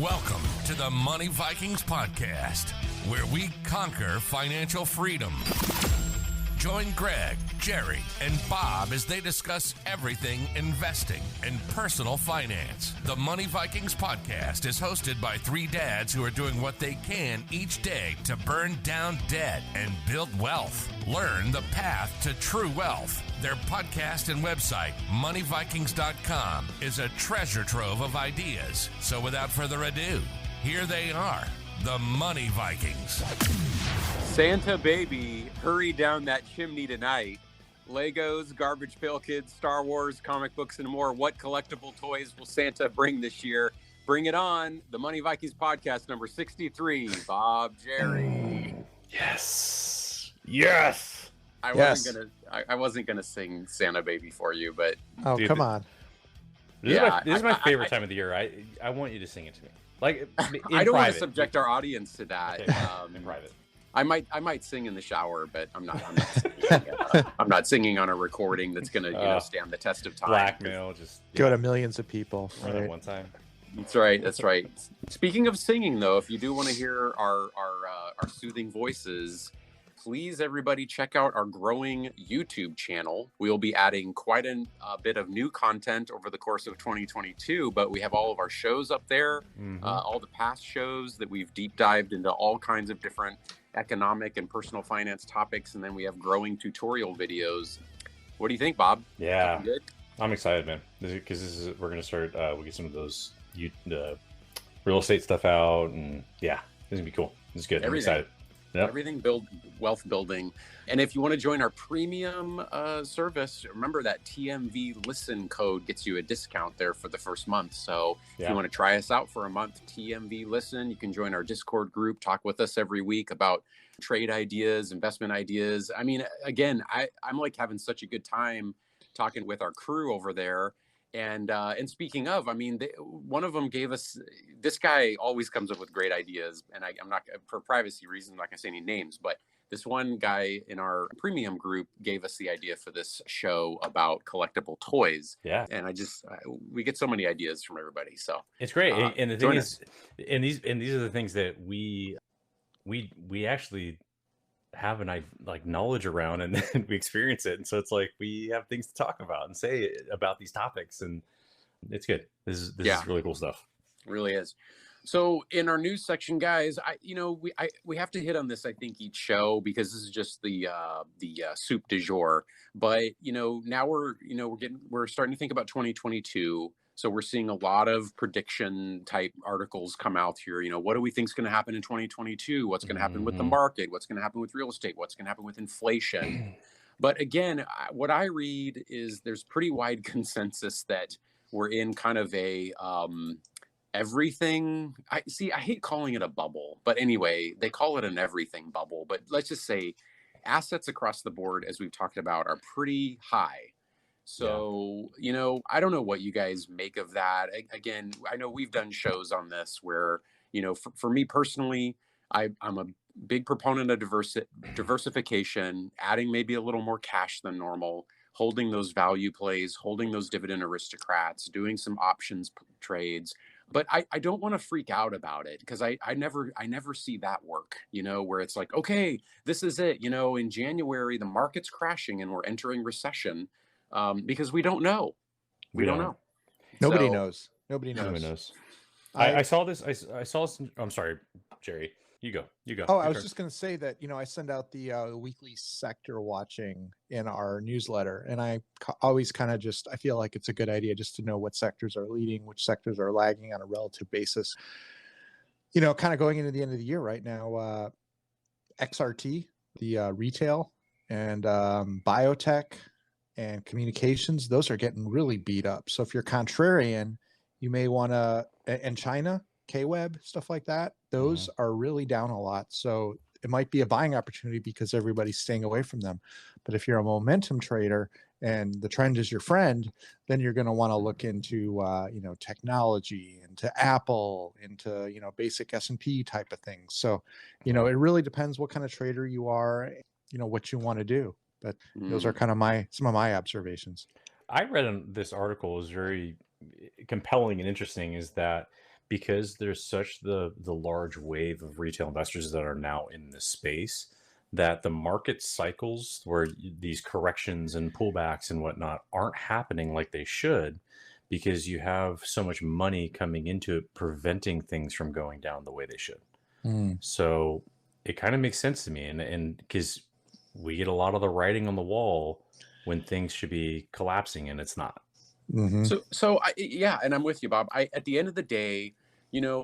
Welcome to the Money Vikings podcast, where we conquer financial freedom. Join Greg, Jerry, and Bob as they discuss everything investing and personal finance. The Money Vikings podcast is hosted by three dads who are doing what they can each day to burn down debt and build wealth. Learn the path to true wealth. Their podcast and website, moneyvikings.com, is a treasure trove of ideas. So without further ado, here they are, the Money Vikings. Santa baby, hurry down that chimney tonight. Legos, Garbage Pail Kids, Star Wars, comic books, and more. What collectible toys will Santa bring this year? Bring it on. The Money Vikings podcast number 63. Bob, Jerry. Yes. I wasn't gonna sing Santa Baby for you, but Dude, come on. This is my favorite time of the year. I want you to sing it to me. Like I don't want to subject our audience to that. Okay, in private. I might sing in the shower, but I'm not singing. I'm not singing on a recording that's gonna stand the test of time. Blackmail, just Go to millions of people. run it Right? one time. That's right. Speaking of singing, though, if you do want to hear our soothing voices, please, everybody, check out our growing YouTube channel. We'll be adding quite a bit of new content over the course of 2022, but we have all of our shows up there, all the past shows that we've deep dived into all kinds of different economic and personal finance topics, and then we have growing tutorial videos. What do you think, Bob? Yeah, Looking good? I'm excited, man. Because we're gonna start. We'll get some of those real estate stuff out, and yeah, this is gonna be cool. This is good. I'm excited. Yep. Everything wealth building. And if you want to join our premium service, remember that TMVLISTEN code gets you a discount there for the first month. So if you want to try us out for a month, TMVLISTEN, you can join our Discord group, talk with us every week about trade ideas, investment ideas. I mean, again, I'm like having such a good time talking with our crew over there. And speaking of, I mean, one of them gave us, this guy always comes up with great ideas, and I'm not, for privacy reasons, I'm not gonna say any names, but this one guy in our premium group gave us the idea for this show about collectible toys. Yeah. And we get so many ideas from everybody. So It's great. And the thing is, us. and these are the things that we actually have knowledge around, and then we experience it, and so it's like we have things to talk about and say about these topics, and it's good. This is really cool stuff. It really is. So in our news section, guys, we have to hit on this, I think, each show, because this is just the soup du jour. But now we're starting to think about 2022. So we're seeing a lot of prediction type articles come out here. What do we think is going to happen in 2022? What's going to happen with the market? What's going to happen with real estate? What's going to happen with inflation? But again, what I read is there's pretty wide consensus that we're in kind of a everything. I hate calling it a bubble, but anyway, they call it an everything bubble. But let's just say assets across the board, as we've talked about, are pretty high. So, I don't know what you guys make of that. Again, I know we've done shows on this where, for me personally, I'm a big proponent of diversification, adding maybe a little more cash than normal, holding those value plays, holding those dividend aristocrats, doing some options trades. But I don't want to freak out about it, because I never see that work, where it's like, okay, this is it. In January, the market's crashing and we're entering recession. Because we don't know. We don't know. Nobody knows. Nobody knows. Nobody knows. I saw this. I saw this. I'm sorry, Jerry. You go. Oh, I was just going to say that, I send out the weekly sector watching in our newsletter. And I always kind of I feel like it's a good idea just to know what sectors are leading, which sectors are lagging on a relative basis. Kind of going into the end of the year right now, XRT, the retail, and biotech, and communications, those are getting really beat up. So if you're contrarian, you may want to, and China, K-Web, stuff like that, those are really down a lot. So it might be a buying opportunity because everybody's staying away from them. But if you're a momentum trader and the trend is your friend, then you're going to want to look into, technology, into Apple, into, basic S&P type of things. So, it really depends what kind of trader you are, what you want to do. But those are kind of some of my observations. I read in this article is very compelling and interesting, is that because there's such the large wave of retail investors that are now in this space, that the market cycles where these corrections and pullbacks and whatnot aren't happening like they should, because you have so much money coming into it, preventing things from going down the way they should. So it kind of makes sense to me, and because we get a lot of the writing on the wall when things should be collapsing and it's not. So yeah, and I'm with you, Bob. At the end of the day,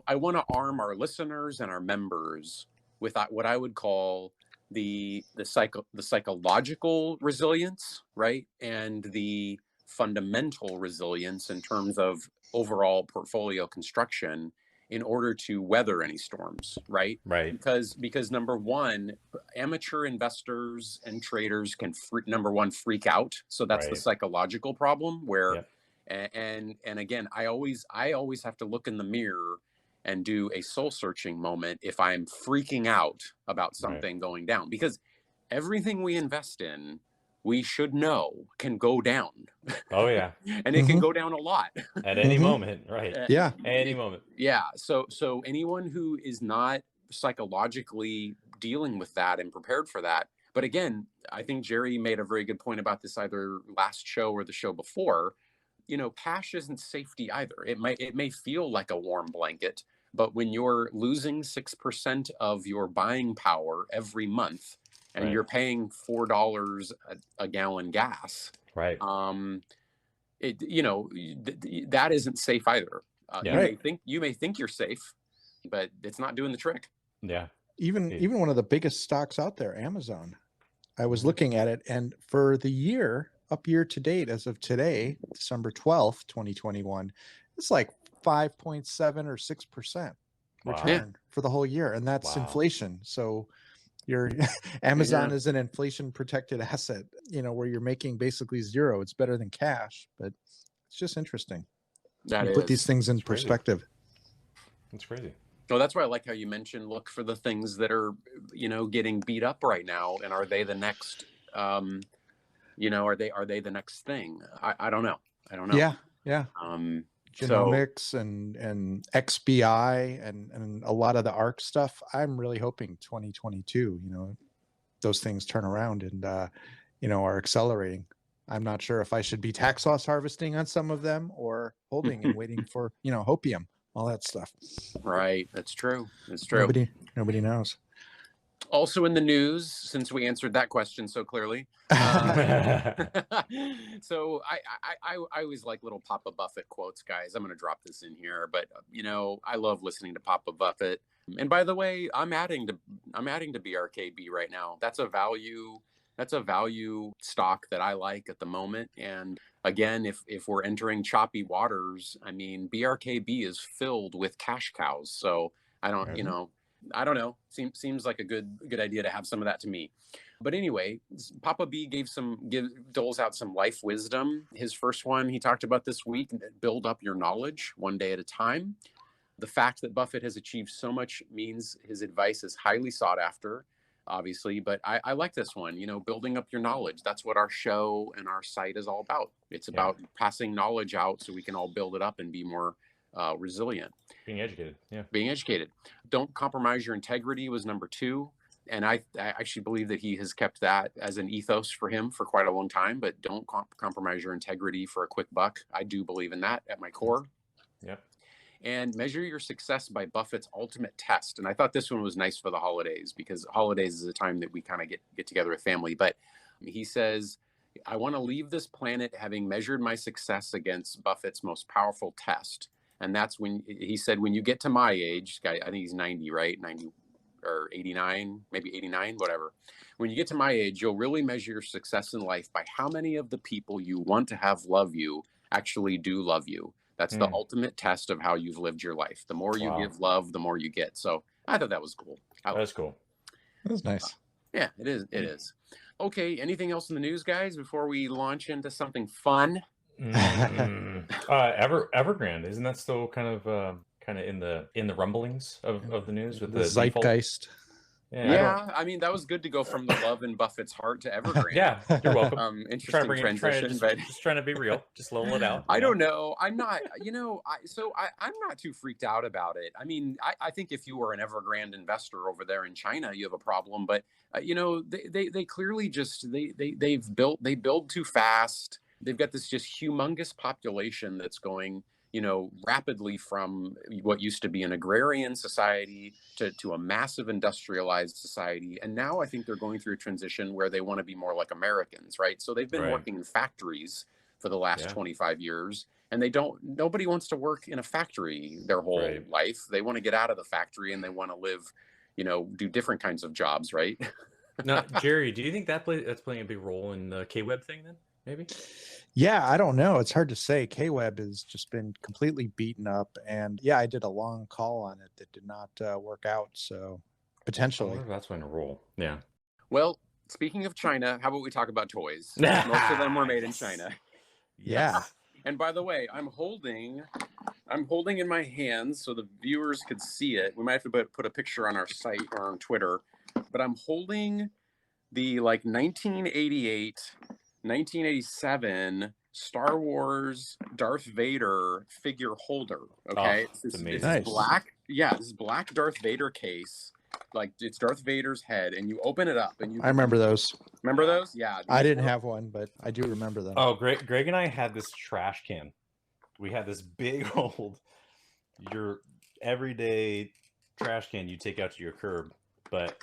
I want to arm our listeners and our members with what I would call the psychological resilience, right, and the fundamental resilience in terms of overall portfolio construction in order to weather any storms, right? Because number one, amateur investors and traders can number one freak out, so that's the psychological problem where and again, I always have to look in the mirror and do a soul searching moment if I'm freaking out about something going down, because everything we invest in, we should know can go down. Oh yeah. And it can go down a lot at any moment, right? Yeah. Any moment. Yeah. So anyone who is not psychologically dealing with that and prepared for that. But again, I think Jerry made a very good point about this either last show or the show before. Cash isn't safety either. It may feel like a warm blanket, but when you're losing 6% of your buying power every month, and you're paying $4 a gallon gas, right? That isn't safe either. You may think you're safe, but it's not doing the trick. Yeah. Even one of the biggest stocks out there, Amazon. I was looking at it, and for the year to date, as of today, December 12th, 2021, it's like 5.7 or 6% return for the whole year, and that's inflation. So your Amazon is an inflation protected asset, where you're making basically zero. It's better than cash, but it's just interesting. Put these things in perspective. It's crazy. So that's why I like how you mentioned, look for the things that are, getting beat up right now. And are they the next, are they the next thing? I don't know. Yeah. Yeah. Genomics and XBI and a lot of the ARC stuff. I'm really hoping 2022, those things turn around and, are accelerating. I'm not sure if I should be tax loss harvesting on some of them or holding and waiting for, hopium, all that stuff. Right. That's true. It's true. Nobody knows. Also in the news, since we answered that question so clearly. So I always like little Papa Buffett quotes, guys. I'm going to drop this in here, but I love listening to Papa Buffett. And by the way, I'm adding to BRKB right now. That's a value stock that I like at the moment. And again, if we're entering choppy waters, I mean, BRKB is filled with cash cows. So I don't know. Seems like a good idea to have some of that to me. But anyway, Papa B doles out some life wisdom. His first one, he talked about this week: build up your knowledge one day at a time. The fact that Buffett has achieved so much means his advice is highly sought after, obviously. But I like this one, building up your knowledge. That's what our show and our site is all about. It's about passing knowledge out so we can all build it up and be more resilient. Being educated. Don't compromise your integrity was number 2. And I actually believe that he has kept that as an ethos for him for quite a long time, but don't compromise your integrity for a quick buck. I do believe in that at my core. Yeah. And measure your success by Buffett's ultimate test. And I thought this one was nice for the holidays, because holidays is a time that we kind of get together with family. But he says, I want to leave this planet having measured my success against Buffett's most powerful test. And that's when he said, when you get to my age, I think he's 90, right? 90 or 89, maybe 89, whatever. When you get to my age, you'll really measure your success in life by how many of the people you want to have love you actually do love you. That's the ultimate test of how you've lived your life. The more you give love, the more you get. So I thought that was cool. That's cool. That was nice. Yeah, it is. It is. Okay. Anything else in the news, guys, before we launch into something fun? Evergrand, isn't that still kind of in the rumblings of the news with the zeitgeist? Yeah, I mean, that was good to go from the love in Buffett's heart to Evergrand. Yeah, you're welcome. Interesting transition, but just trying to be real, just level it out. I don't know. I'm not, I'm not too freaked out about it. I mean, I think if you were an Evergrand investor over there in China, you have a problem. But they clearly just they build too fast. They've got this just humongous population that's going, rapidly from what used to be an agrarian society to a massive industrialized society. And now I think they're going through a transition where they want to be more like Americans, right? So they've been working in factories for the last 25 years, and nobody wants to work in a factory their whole life. They want to get out of the factory and they want to live, do different kinds of jobs, right? Now, Jerry, do you think that's playing a big role in the K-Web thing then? Maybe? Yeah, I don't know. It's hard to say. K-Web has just been completely beaten up. And yeah, I did a long call on it that did not work out. So potentially. I wonder if that's playing a role. Yeah. Well, speaking of China, how about we talk about toys? Most of them were made in China. Yeah. And by the way, I'm holding in my hands so the viewers could see it. We might have to put a picture on our site or on Twitter, but I'm holding the 1988, 1987 Star Wars Darth Vader figure holder. Okay. It's amazing. This black, this black Darth Vader case. It's Darth Vader's head, and you open it up, and I remember those. Remember those? Yeah. I didn't have one, but I do remember them. Oh, Greg and I had this trash can. We had this big old, your everyday trash can you take out to your curb, but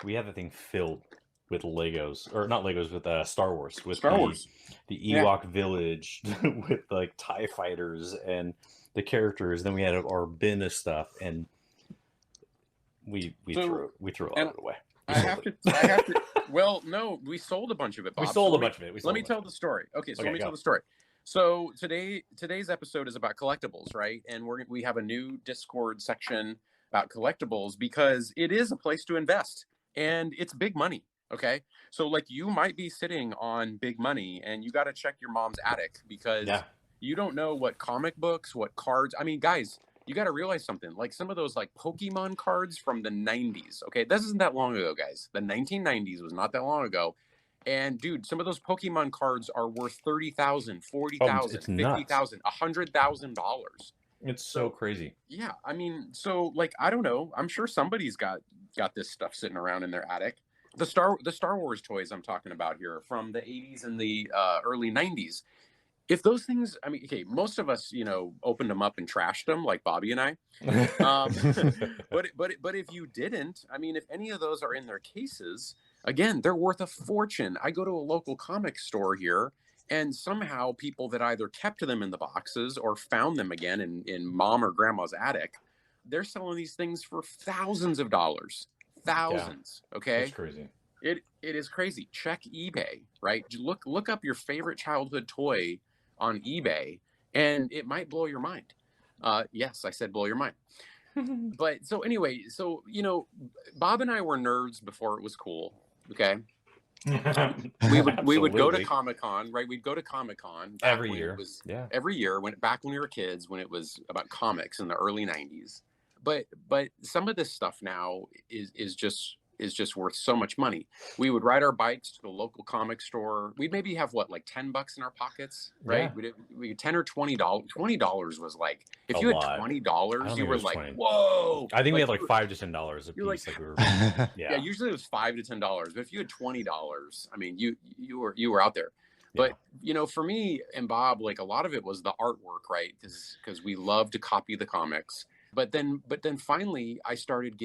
we had the thing filled with Legos, or not Legos, with Star Wars, with the Ewok village, with TIE fighters and the characters. Then we had our bin of stuff, and we threw a lot of it away. I have to. Well, no, we sold a bunch of it, Bob. We sold a bunch of it. Let me tell the story. Okay, so let me tell the story. So today's episode is about collectibles, right? And we have a new Discord section about collectibles because it is a place to invest, and it's big money. Okay, so you might be sitting on big money, and you got to check your mom's attic because you don't know what comic books, what cards. I mean, guys, you got to realize something. Some of those Pokemon cards from the 90s. Okay, this isn't that long ago, guys. The 1990s was not that long ago. And dude, some of those Pokemon cards are worth $30,000, $40,000, $50,000, $100,000. It's so crazy. Yeah, I mean, so I don't know. I'm sure somebody's got this stuff sitting around in their attic. The Star Wars toys I'm talking about here from the 80s and the early 90s. If those things, I mean, okay, most of us, opened them up and trashed them, like Bobby and I. But if you didn't, I mean, if any of those are in their cases, again, they're worth a fortune. I go to a local comic store here, and somehow people that either kept them in the boxes or found them again in mom or grandma's attic, they're selling these things for thousands of dollars. Thousands. Yeah, okay. That's crazy. It is crazy. Check eBay, right? Look up your favorite childhood toy on eBay, and it might blow your mind. Yes, I said blow your mind. But so anyway, Bob and I were nerds before it was cool. Okay. we would go to Comic-Con, right? We'd go to Comic-Con every year. Every year back when we were kids, when it was about comics in the early 90s. But some of this stuff now is just worth so much money. We would ride our bikes to the local comic store. We'd maybe have $10 in our pockets, right? Yeah. We $10 or $20. $20 was if you had $20, you were whoa. I think we had $5 to $10 a piece. Yeah, usually it was $5 to $10. But if you had $20, I mean, you were out there. But for me and Bob, a lot of it was the artwork, right? Because we love to copy the comics. But then finally we started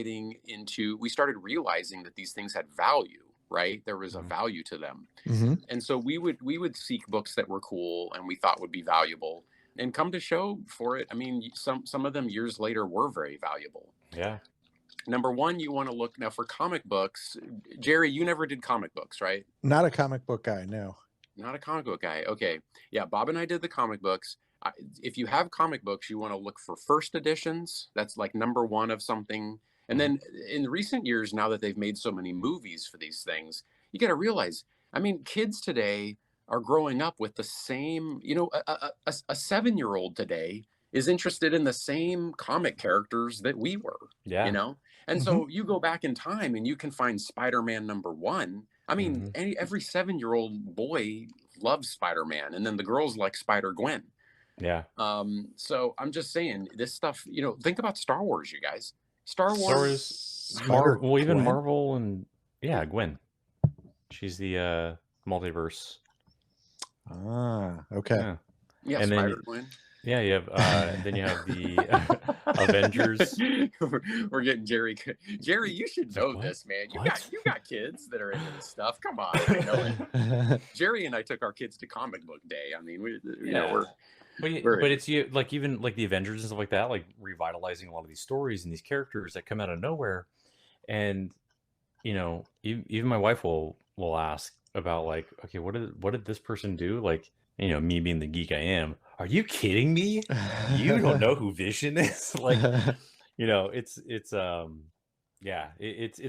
realizing that these things had value, right? There was a value to them. Mm-hmm. And so we would seek books that were cool and we thought would be valuable and come to show for it. I mean, some of them years later were very valuable. Yeah. Number one, you want to look now for comic books. Jerry, you never did comic books, right? Not a comic book guy, no. Not a comic book guy. Okay. Yeah, Bob and I did the comic books. If you have comic books, you want to look for first editions. That's number one of something. And then in recent years, now that they've made so many movies for these things, you got to realize, I mean, kids today are growing up with the same, a 7-year-old today is interested in the same comic characters that we were, Yeah. you know? And so you go back in time and you can find Spider-Man #1. I mean, every 7-year-old boy loves Spider-Man, and then the girls like Spider-Gwen. Yeah. So I'm just saying this stuff, you know, think about Star Wars, you guys. Star Wars, Well, even Gwen? Marvel and Gwen. She's the multiverse. Okay. Yeah, And then Spider-Gwen. yeah, you have then you have the Avengers. We're getting Jerry. Jerry, you should know this, man. You got kids that are into this stuff. Come on, I know it. Jerry and I took our kids to comic book day. I mean, you know, but it's like even like the Avengers and stuff like that, like revitalizing a lot of these stories and these characters that come out of nowhere. And you know, even my wife will ask about like, okay, what did this person do? Like, you know, me being the geek I am, are you kidding me? You don't know who Vision is? Like, you know, it's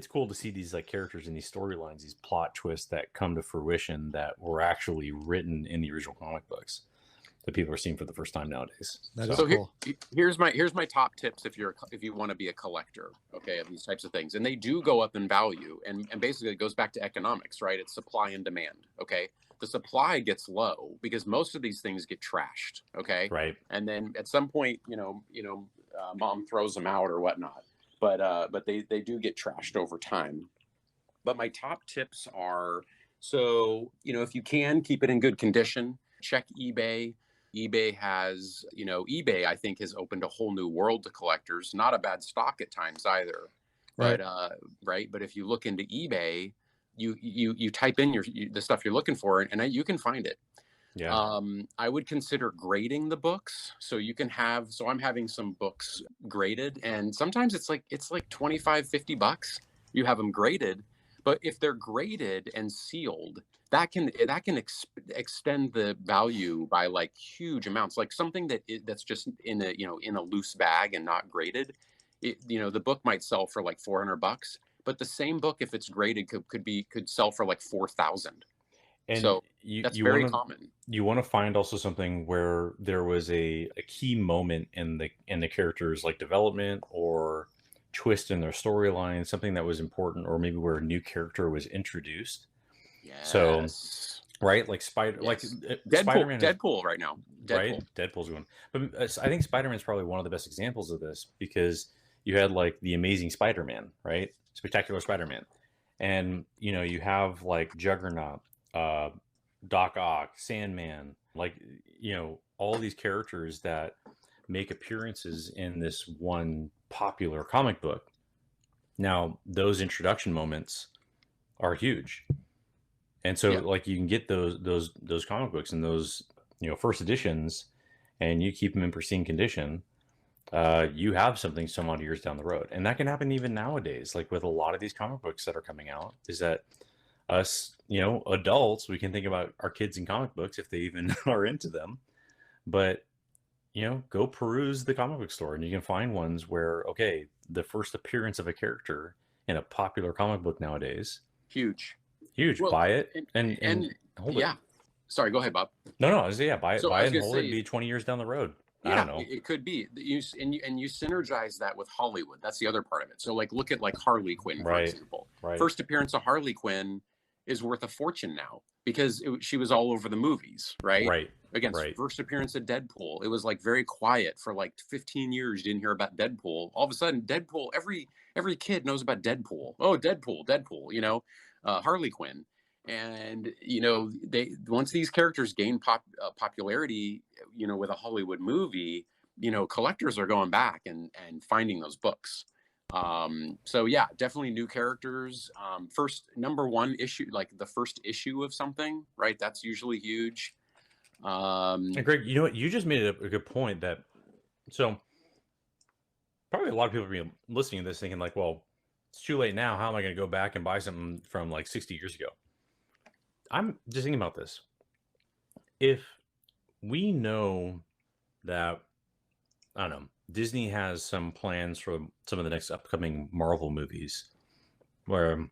cool to see these like characters and these storylines, these plot twists that come to fruition that were actually written in the original comic books that people are seeing for the first time nowadays. So cool. Here's my top tips if you want to be a collector, okay, of these types of things. And they do go up in value, and basically it goes back to economics, right? It's supply and demand, okay? The supply gets low because most of these things get trashed, okay? Right. And then at some point, mom throws them out or whatnot. But they do get trashed over time. But my top tips are, so, you know, if you can keep it in good condition, check eBay. eBay has, eBay, I think, has opened a whole new world to collectors. Not a bad stock at times either. Right. But if you look into eBay, you type in the stuff you're looking for, and you can find it. Yeah. I would consider grading the books. So you can have, so I'm having some books graded, and sometimes it's like $25, $50. You have them graded, but if they're graded and sealed, that can extend the value by like huge amounts. Like something that's just in a loose bag and not graded, the book might sell for like $400, but the same book, if it's graded, could sell for like 4,000. And so that's very common. You want to find also something where there was a key moment in the character's like development or twist in their storyline, something that was important, or maybe where a new character was introduced. Yes. So, right, like Spider-Man, Deadpool right now, right? Deadpool's one, but I think Spider-Man is probably one of the best examples of this because you had like the Amazing Spider-Man, right? Spectacular Spider-Man, and you have like Juggernaut, Doc Ock, Sandman, like all these characters that make appearances in this one popular comic book. Now, those introduction moments are huge. And so like you can get those comic books and those first editions, and you keep them in pristine condition. You have something some odd years down the road, and that can happen even nowadays. Like with a lot of these comic books that are coming out, is that us, adults, we can think about our kids in comic books if they even are into them, but go peruse the comic book store and you can find ones where, okay, the first appearance of a character in a popular comic book nowadays, huge. Well, buy it and hold it. Yeah. Sorry, go ahead, Bob. No, I was buy it and hold it. Be 20 years down the road. Yeah, I don't know. It could be. You synergize that with Hollywood. That's the other part of it. So like look at like Harley Quinn, for example. Right. First appearance of Harley Quinn is worth a fortune now because she was all over the movies, right? Right. Again, first appearance of Deadpool. It was like very quiet for like 15 years. You didn't hear about Deadpool. All of a sudden, Deadpool. Every kid knows about Deadpool. Oh, Deadpool. Harley Quinn. And they once these characters gain popularity, with a Hollywood movie, collectors are going back and finding those books. So yeah, definitely new characters. First #1 issue, like the first issue of something, right? That's usually huge. And Greg, you know what? You just made a good point that. So probably a lot of people are listening to this thinking like, well, it's too late now. How am I going to go back and buy something from like 60 years ago? I'm just thinking about this. If we know that, I don't know, Disney has some plans for some of the next upcoming Marvel movies where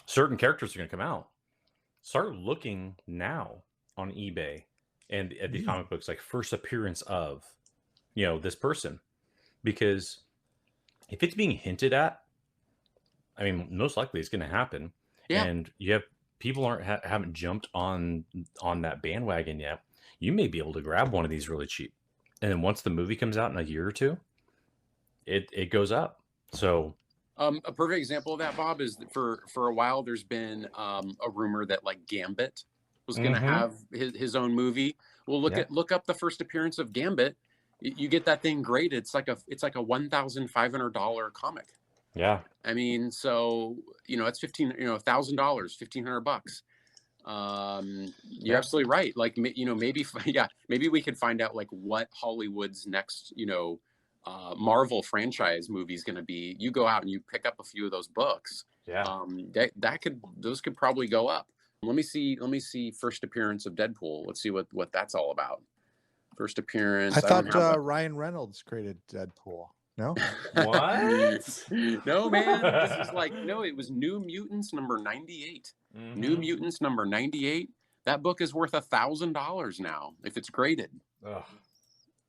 certain characters are going to come out, start looking now on eBay and at these comic books, like first appearance of, this person, because if it's being hinted at, I mean, most likely it's going to happen. Yeah. And you have people haven't jumped on that bandwagon yet. You may be able to grab one of these really cheap, and then once the movie comes out in a year or two, it goes up. So a perfect example of that, Bob, is that for a while there's been a rumor that like Gambit was going to have his own movie. Well, look up the first appearance of Gambit. You get that thing graded. It's like a $1,500 comic. Yeah. I mean, so it's $1,000, $1,500. You're absolutely right. Like, maybe we could find out like what Hollywood's next, Marvel franchise movie is going to be. You go out and you pick up a few of those books. Yeah. Those could probably go up. Let me see first appearance of Deadpool. Let's see what that's all about. First appearance. I thought Ryan Reynolds created Deadpool. No? What? No, man. This is it was New Mutants number 98. Mm-hmm. New Mutants number 98. That book is worth $1,000 now if it's graded. Ugh.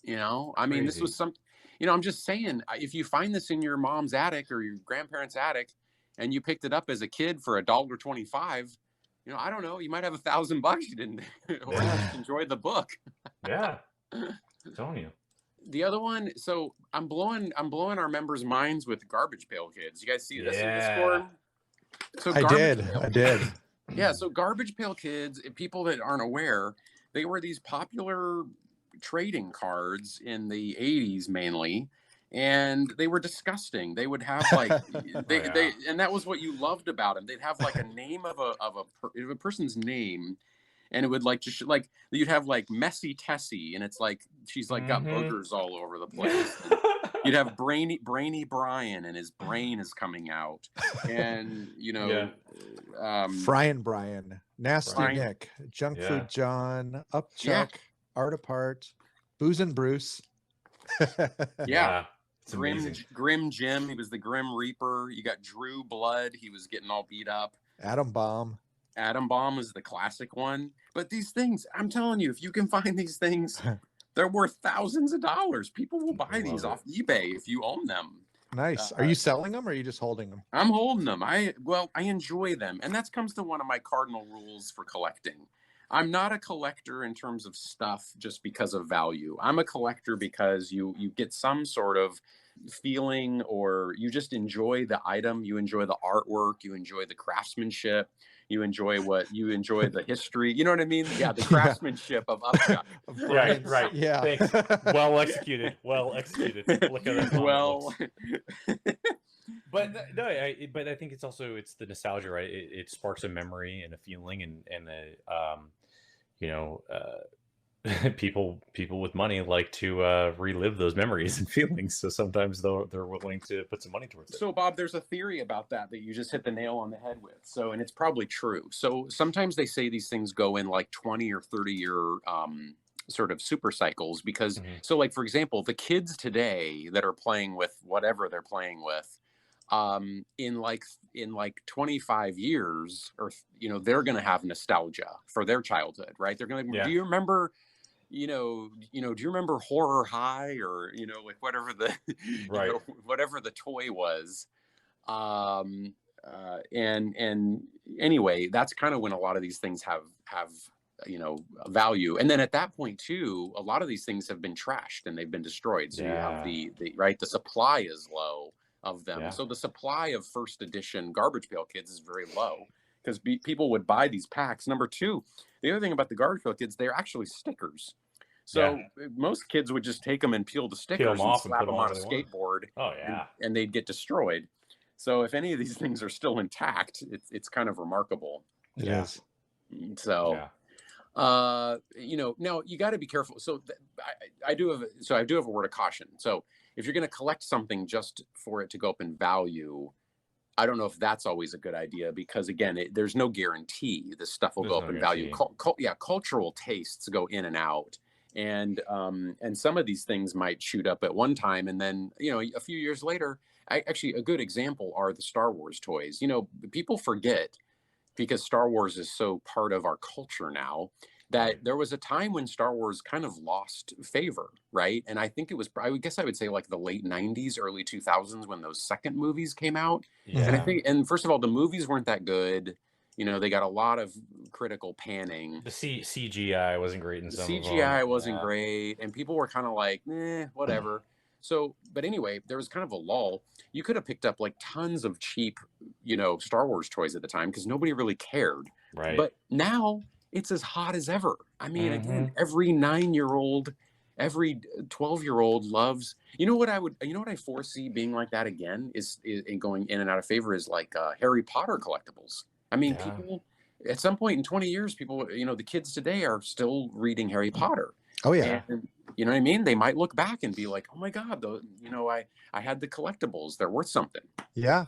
I mean, this was I'm just saying, if you find this in your mom's attic or your grandparents' attic and you picked it up as a kid for $1.25, I don't know, you might have $1,000 you didn't or you just enjoyed the book. Yeah. I'm telling you. The other one, so I'm blowing our members' minds with Garbage Pail Kids. You guys see this in Discord? So I did. Yeah, so Garbage Pail Kids, people that aren't aware, they were these popular trading cards in the 80s mainly, and they were disgusting. They would have like they and that was what you loved about them. They'd have like a name of a person's name, and it would like just like you'd have like Messy Tessie, and it's like she's like got boogers all over the place. You'd have Brainy Brian, and his brain is coming out, and Frying Brian, Nasty Brian. Nick, Junk Food John, Upchuck, Art Apart, Booze and Bruce. Yeah. It's amazing. Grim Jim, he was the Grim Reaper. You got Drew Blood, he was getting all beat up. Atom Bomb was the classic one. But these things, I'm telling you, if you can find these things, they're worth thousands of dollars. People will buy these off eBay if you own them. Nice. Are you selling them or are you just holding them? I'm holding them. I enjoy them. And that comes to one of my cardinal rules for collecting. I'm not a collector in terms of stuff just because of value. I'm a collector because you get some sort of feeling, or you just enjoy the item, you enjoy the artwork, you enjoy the craftsmanship, you enjoy the history. You know what I mean? Yeah, the craftsmanship of Upchuck. Right. Yeah. Thanks. Well executed. Look at that. Well, but I think it's the nostalgia, right? It sparks a memory and a feeling, and people with money like to relive those memories and feelings. So sometimes they're willing to put some money towards it. So Bob, there's a theory about that you just hit the nail on the head with. So, and it's probably true. So sometimes they say these things go in like 20 or 30 year sort of super cycles because so like, for example, the kids today that are playing with whatever they're playing with, in like 25 years or they're going to have nostalgia for their childhood, right? They're going to do you remember do you remember Horror High or like whatever the whatever the toy was, and anyway, that's kind of when a lot of these things have value. And then at that point too, a lot of these things have been trashed and they've been destroyed, so you have the supply is low of them. So the supply of first edition Garbage Pail Kids is very low because people would buy these packs. Number two, the other thing about the Garbage Pail Kids, they're actually stickers. So most kids would just take them and peel the stickers and slap them on a skateboard. Oh yeah, and they'd get destroyed. So if any of these things are still intact, it's kind of remarkable. It is. So now you got to be careful. So I do have a word of caution. So if you're going to collect something just for it to go up in value, I don't know if that's always a good idea because again, there's no guarantee this stuff will go up in value. Cultural tastes go in and out, and some of these things might shoot up at one time, and then a few years later. Actually, a good example are the Star Wars toys. People forget because Star Wars is so part of our culture now that there was a time when Star Wars kind of lost favor, right? And I think it was, I would guess I would say like the late 90s, early 2000s when those second movies came out. And I think, and first of all, the movies weren't that good. You know, they got a lot of critical panning. The CGI wasn't great in The some of them. CGI wasn't great, and people were kind of like, whatever. So, but anyway, there was kind of a lull. You could have picked up like tons of cheap, you know, Star Wars toys at the time because nobody really cared. Right. But now it's as hot as ever. I mean, again, every 9-year-old, every 12-year-old loves. You know what I foresee being like that again is going in and out of favor is like Harry Potter collectibles. I mean, people at some point in 20 years, people, you know, the kids today are still reading Harry Potter. Oh yeah. And, you know what I mean? They might look back and be like, oh my God, you know, I had the collectibles. They're worth something. Yeah.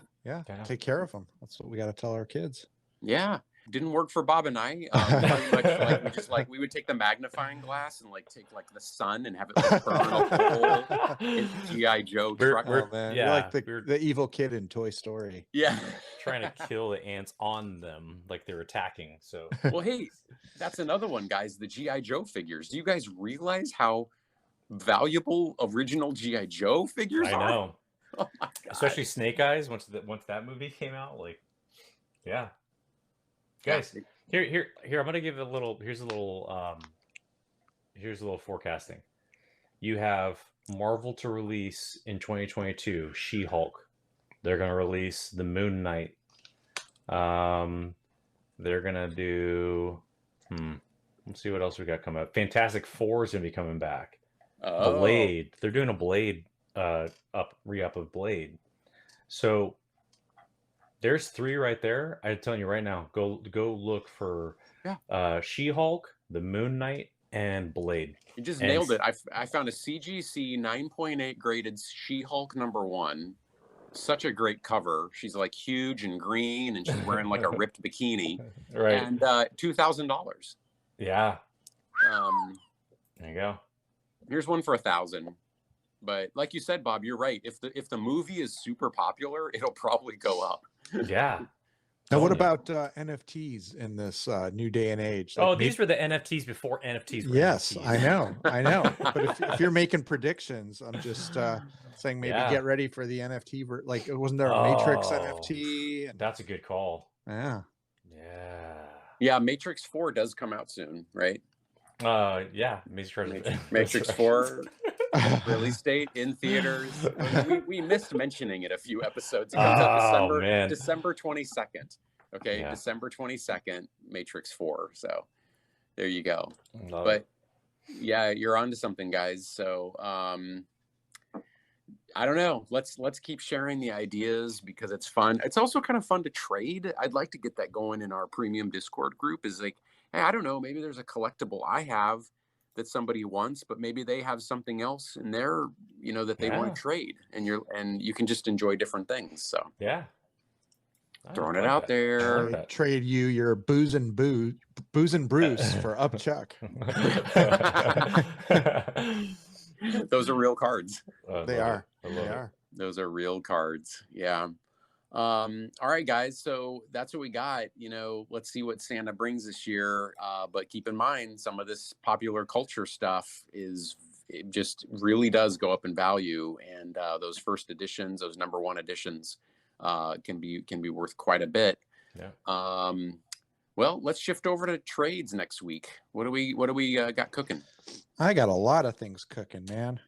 Take care of them. That's what we got to tell our kids. Yeah. Didn't work for Bob and I. Pretty much we would take the magnifying glass and like take like the sun and have it like burn a hole in G.I. Joe truck. Oh, man. You're like the evil kid in Toy Story. Yeah. Trying to kill the ants on them like they're attacking. So well, hey, that's another one, guys. The G.I. Joe figures. Do you guys realize how valuable original G.I. Joe figures are? I know. Oh my God. Especially Snake Eyes once that movie came out. Like, yeah. Guys, here I'm gonna give here's a little forecasting. You have Marvel to release in 2022 SheHulk. They're gonna release the Moon Knight. They're gonna do let's see what else we got coming up. Fantastic Four is gonna be coming back. Blade. They're doing a Blade re-up of Blade. So there's 3 right there. I'm telling you right now, go look for She-Hulk, the Moon Knight, and Blade. You just nailed it. I found a CGC 9.8 graded She-Hulk #1. Such a great cover. She's like huge and green, and she's wearing like a ripped bikini. Right. And $2,000. Yeah. There you go. Here's one for $1,000. But like you said, Bob, you're right. If the movie is super popular, it'll probably go up. Yeah. Now, what about NFTs in this new day and age? Like these were the NFTs before NFTs were yes, NFTs. I know. But if you're making predictions, I'm just saying maybe get ready for the NFT. Like, wasn't there a Matrix NFT? That's a good call. Yeah. Yeah, Matrix 4 does come out soon, right? Yeah, Matrix 4 release date in theaters. We missed mentioning it a few episodes. It comes out December 22nd. Okay, December 22nd, Matrix 4. So there you go. But yeah, you're onto something, guys. So I don't know. Let's keep sharing the ideas because it's fun. It's also kind of fun to trade. I'd like to get that going in our premium Discord group. Is like, hey, I don't know, maybe there's a collectible I have that somebody wants, but maybe they have something else in there, you know, that they want to trade, and you can just enjoy different things. So throwing it out there. Trade you your booze and Bruce for Upchuck. Those are real cards. They are. Those are real cards. Yeah. All right, guys. So that's what we got. You know, let's see what Santa brings this year. But keep in mind, some of this popular culture stuff it just really does go up in value. And those first editions, those #1 editions, can be worth quite a bit. Yeah. Well, let's shift over to trades next week. What do we got cooking? I got a lot of things cooking, man.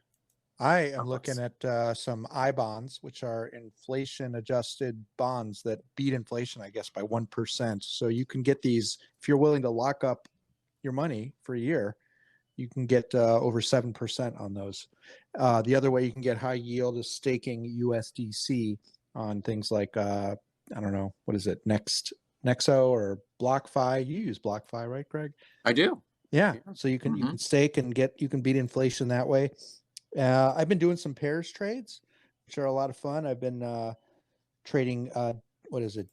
I am looking at some I bonds, which are inflation adjusted bonds that beat inflation, I guess, by 1%. So you can get these if you're willing to lock up your money for a year. You can get over 7% on those. The other way you can get high yield is staking USDC on things like I don't know, what is it, Nexo or BlockFi. You use BlockFi, right, Greg? I do. Yeah. So you can stake and you can beat inflation that way. I've been doing some pairs trades, which are a lot of fun. I've been trading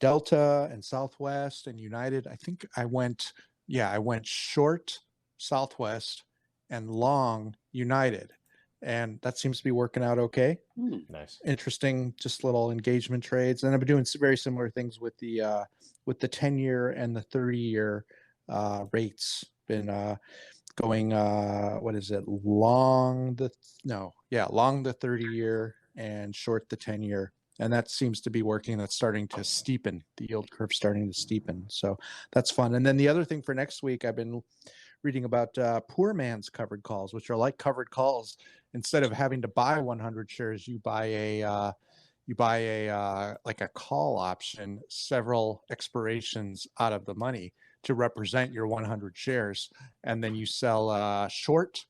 Delta and Southwest and United. I think I went short Southwest and long United, and that seems to be working out okay. Nice, interesting, just little engagement trades. And I've been doing some very similar things with the 10-year and the 30-year rates been going what is it, long the 30-year and short the 10-year, and that seems to be working. That's starting to steepen, the yield curve starting to steepen, so that's fun. And then the other thing for next week, I've been reading about poor man's covered calls, which are like covered calls. Instead of having to buy 100 shares, you buy a like a call option, several expirations out of the money to represent your 100 shares, and then you sell a short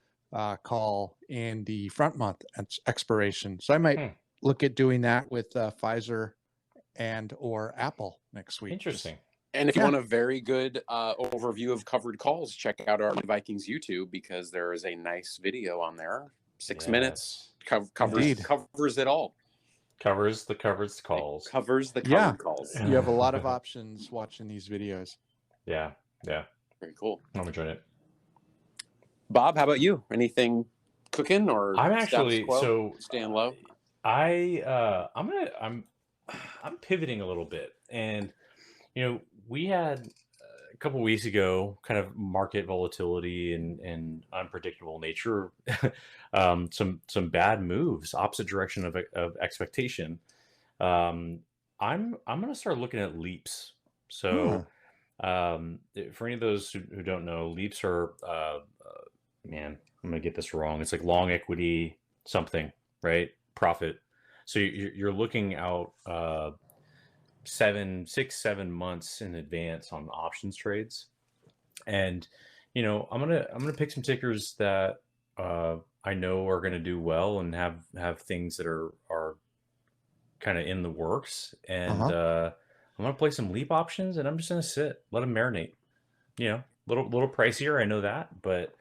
call in the front month expiration. So I might look at doing that with Pfizer and or Apple next week. Interesting. And if you want a very good overview of covered calls, check out our Vikings YouTube, because there is a nice video on there. 6 minutes covers it all. Covers the covered calls. Covers the covered calls. You have a lot of options watching these videos. Yeah. Very cool. I'm enjoying it. Bob, how about you? Anything cooking, or I'm actually staying low? I'm pivoting a little bit, and we had a couple of weeks ago kind of market volatility and unpredictable nature, some bad moves, opposite direction of expectation. I'm going to start looking at leaps. So for any of those who don't know, leaps are man, I'm going to get this wrong. It's like long equity something, right? Profit. So you're looking out 7 months in advance on options trades, and I'm gonna pick some tickers that I know are gonna do well and have things that are kind of in the works, and I'm gonna play some leap options, and I'm just gonna let them marinate. Little pricier, I know that, but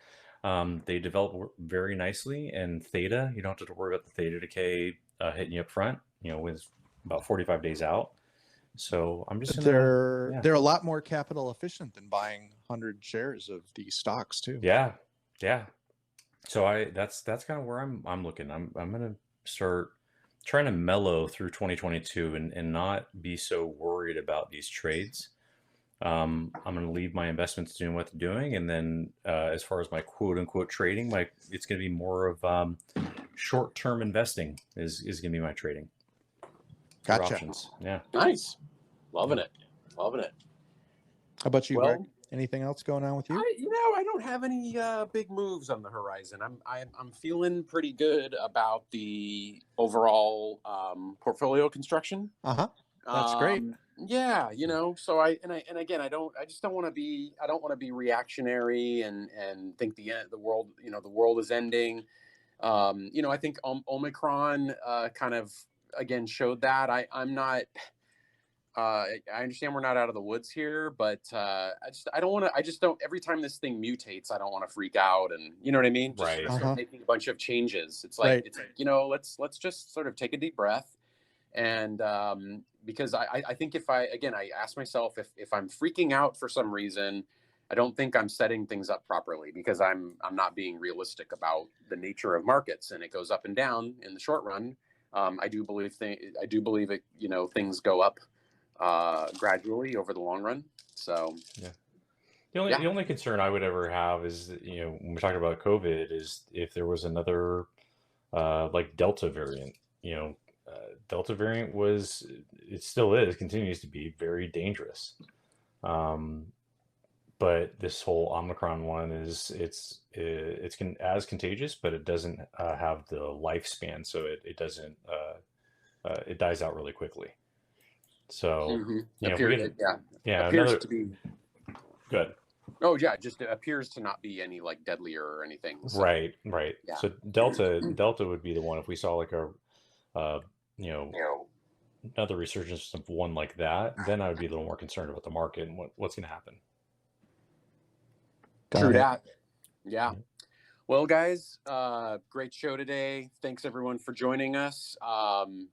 they develop very nicely. And theta, you don't have to worry about the theta decay hitting you up front, with about 45 days out. So I'm just they're a lot more capital efficient than buying 100 shares of these stocks too. Yeah. So that's kind of where I'm looking. I'm gonna start trying to mellow through 2022 and not be so worried about these trades. I'm gonna leave my investments doing what they're doing, and then as far as my quote unquote trading, it's gonna be more of short term investing is gonna be my trading. Gotcha. Options. Yeah. Nice. Loving it. How about you, Greg? Anything else going on with you? I don't have any big moves on the horizon. I'm feeling pretty good about the overall portfolio construction. That's great. Yeah, so I just don't want to be reactionary and think the world is ending. I think Omicron kind of again showed that. I'm not I understand we're not out of the woods here, but every time this thing mutates, I don't want to freak out, and you know what I mean? Just right. start making a bunch of changes. It's like let's just sort of take a deep breath. And because I think I ask myself if I'm freaking out for some reason, I don't think I'm setting things up properly, because I'm not being realistic about the nature of markets, and it goes up and down in the short run. I do believe it. Things go up gradually over the long run. So yeah. The only concern I would ever have is when we're talking about COVID is if there was another like Delta variant. Delta variant continues to be very dangerous. But this whole Omicron one it's as contagious, but it doesn't have the lifespan, so it doesn't it dies out really quickly. So appears to be good. Oh yeah, just it appears to not be any like deadlier or anything. So. Right. Yeah. So Delta would be the one if we saw like another resurgence of one like that, then I would be a little more concerned about the market and what's going to happen. True that. Yeah. Well, guys, great show today. Thanks everyone for joining us.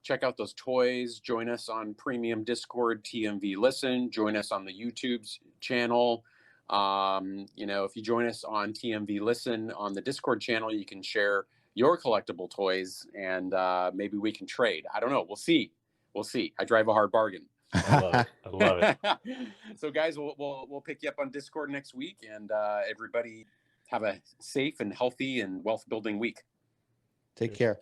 Check out those toys. Join us on Premium Discord, TMV Listen. Join us on the YouTube channel. If you join us on TMV Listen on the Discord channel, you can share your collectible toys, and maybe we can trade. I don't know. We'll see. I drive a hard bargain. I love it. I love it. So guys, we'll pick you up on Discord next week, and everybody have a safe and healthy and wealth building week. Take care.